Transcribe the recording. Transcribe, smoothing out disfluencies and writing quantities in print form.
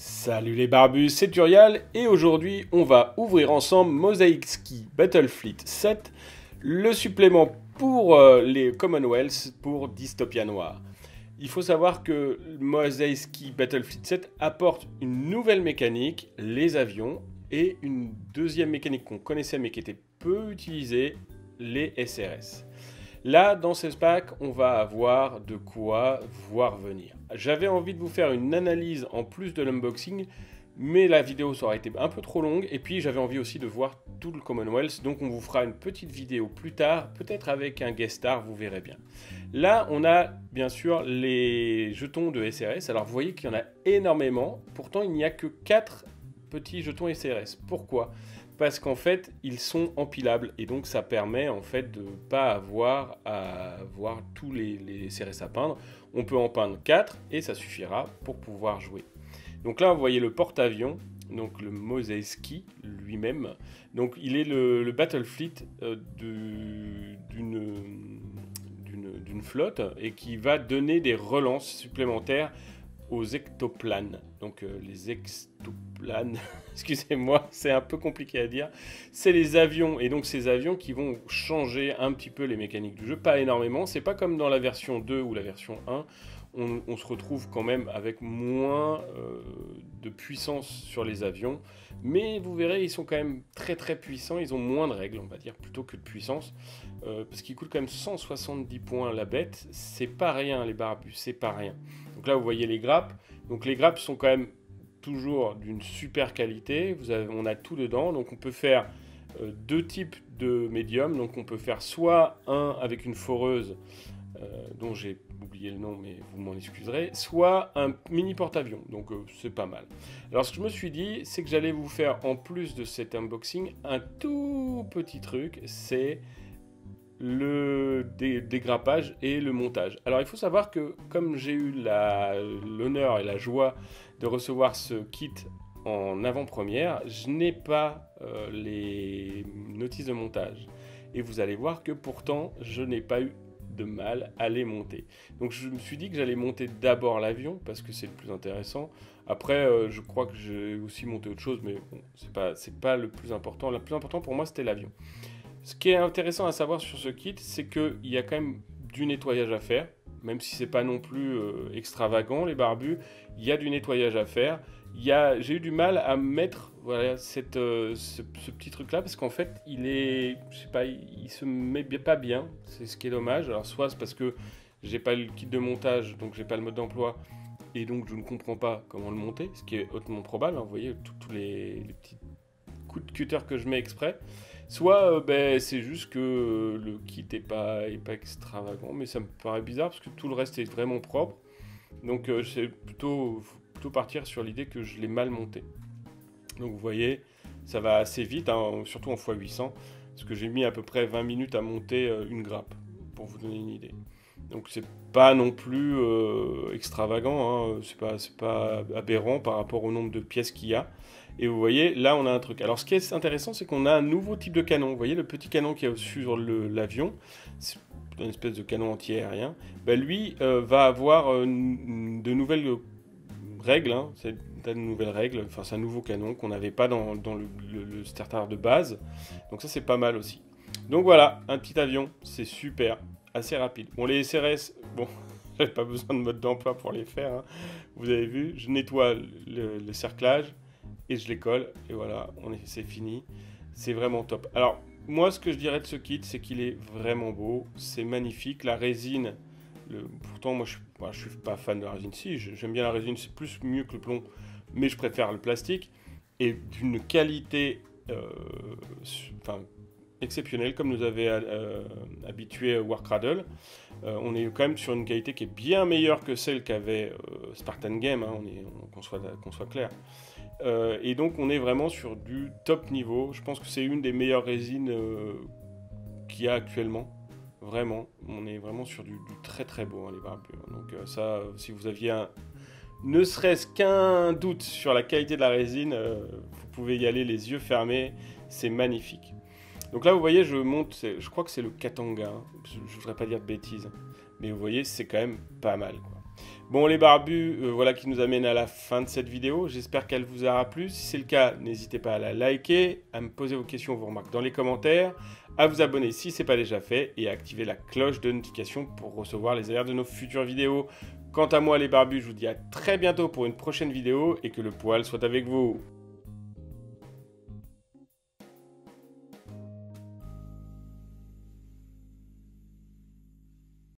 Salut les barbus, c'est Turial et aujourd'hui on va ouvrir ensemble Mosaic Ski Battle Fleet 7, le supplément pour les Commonwealth pour Dystopia Noir. Il faut savoir que Mosaic Ski Battle Fleet 7 apporte une nouvelle mécanique, les avions, et une deuxième mécanique qu'on connaissait mais qui était peu utilisée, les SRS. Là, dans ce pack, on va avoir de quoi voir venir. J'avais envie de vous faire une analyse en plus de l'unboxing, mais la vidéo ça aurait été un peu trop longue, et puis j'avais envie aussi de voir tout le Commonwealth, donc on vous fera une petite vidéo plus tard, peut-être avec un guest star, vous verrez bien. Là, on a bien sûr les jetons de SRS, alors vous voyez qu'il y en a énormément, pourtant il n'y a que 4 petits jetons SRS. Pourquoi ? Parce qu'en fait, ils sont empilables et donc ça permet en fait de ne pas avoir à avoir tous les SRS à peindre. On peut en peindre 4 et ça suffira pour pouvoir jouer. Donc là, vous voyez le porte-avions, donc le Mosaic Ski lui-même. Donc il est le Battle Fleet d'une flotte et qui va donner des relances supplémentaires aux ectoplanes. Donc les ectoplanes, excusez-moi, c'est un peu compliqué à dire. C'est les avions, et donc ces avions qui vont changer un petit peu les mécaniques du jeu, pas énormément. C'est pas comme dans la version 2 ou la version 1. On se retrouve quand même avec moins de puissance sur les avions. Mais vous verrez, ils sont quand même très très puissants. Ils ont moins de règles, on va dire, plutôt que de puissance. Parce qu'ils coûtent quand même 170 points la bête. C'est pas rien, les barbus, c'est pas rien. Donc là, vous voyez les grappes. Donc les grappes sont quand même toujours d'une super qualité. On a tout dedans. Donc on peut faire deux types de médium. Donc on peut faire soit un avec une foreuse, dont j'ai oublié le nom, mais vous m'en excuserez, soit un mini porte-avions. Donc c'est pas mal. Alors ce que je me suis dit, c'est que j'allais vous faire, en plus de cet unboxing, un tout petit truc. C'est le dégrappage et le montage. Alors il faut savoir que comme j'ai eu l'honneur et la joie de recevoir ce kit en avant-première, je n'ai pas les notices de montage. Et vous allez voir que pourtant, je n'ai pas eu de mal à les monter. Donc je me suis dit que j'allais monter d'abord l'avion, parce que c'est le plus intéressant. Après, je crois que j'ai aussi monté autre chose, mais bon, c'est pas le plus important. Le plus important pour moi, c'était l'avion. Ce qui est intéressant à savoir sur ce kit, c'est qu'il y a quand même du nettoyage à faire, même si c'est pas non plus extravagant, les barbus, il y a du nettoyage à faire. J'ai eu du mal à mettre voilà, ce petit truc-là, parce qu'en fait, je sais pas, il se met pas bien, c'est ce qui est dommage. Alors soit c'est parce que j'ai pas le kit de montage, donc j'ai pas le mode d'emploi, et donc je ne comprends pas comment le monter, ce qui est hautement probable, hein, vous voyez, tous les petits coups de cutter que je mets exprès. Soit c'est juste que le kit est pas extravagant, mais ça me paraît bizarre parce que tout le reste est vraiment propre. Donc c'est plutôt partir sur l'idée que je l'ai mal monté. Donc vous voyez, ça va assez vite, hein, surtout en x800, parce que j'ai mis à peu près 20 minutes à monter une grappe, pour vous donner une idée. Donc c'est pas non plus extravagant, hein, c'est pas aberrant par rapport au nombre de pièces qu'il y a. Et vous voyez, là on a un truc. Alors ce qui est intéressant, c'est qu'on a un nouveau type de canon. Vous voyez le petit canon qui est au-dessus sur l'avion, c'est une espèce de canon anti-aérien. Ben, lui va avoir de nouvelles règles, hein. C'est de nouvelles règles, enfin c'est un nouveau canon qu'on n'avait pas dans le starter de base. Donc ça c'est pas mal aussi. Donc voilà, un petit avion, c'est super, assez rapide. Bon, les SRS, bon, j'avais pas besoin de mode d'emploi pour les faire, hein. Vous avez vu, je nettoie le cerclage et je les colle, et voilà, c'est fini. C'est vraiment top. Alors, moi, ce que je dirais de ce kit, c'est qu'il est vraiment beau, c'est magnifique. La résine, pourtant, moi, je suis pas fan de la résine. Si, j'aime bien la résine, c'est mieux que le plomb, mais je préfère le plastique. Et d'une qualité exceptionnelle, comme nous avait habitué Warcradle. On est quand même sur une qualité qui est bien meilleure que celle qu'avait Spartan Game, hein, qu'on soit clair. Et donc on est vraiment sur du top niveau. Je pense que c'est une des meilleures résines qu'il y a actuellement. Vraiment, on est vraiment sur du très très beau, hein, les barbus. Donc ça, si vous aviez ne serait-ce qu'un doute sur la qualité de la résine, vous pouvez y aller les yeux fermés, c'est magnifique. Donc là vous voyez, je monte, je crois que c'est le Katanga, hein. Je ne voudrais pas dire de bêtises, mais vous voyez c'est quand même pas mal, quoi. Bon les barbus, voilà qui nous amène à la fin de cette vidéo. J'espère qu'elle vous aura plu. Si c'est le cas, n'hésitez pas à la liker, à me poser vos questions, vos remarques dans les commentaires, à vous abonner si ce n'est pas déjà fait et à activer la cloche de notification pour recevoir les alertes de nos futures vidéos. Quant à moi les barbus, je vous dis à très bientôt pour une prochaine vidéo et que le poil soit avec vous.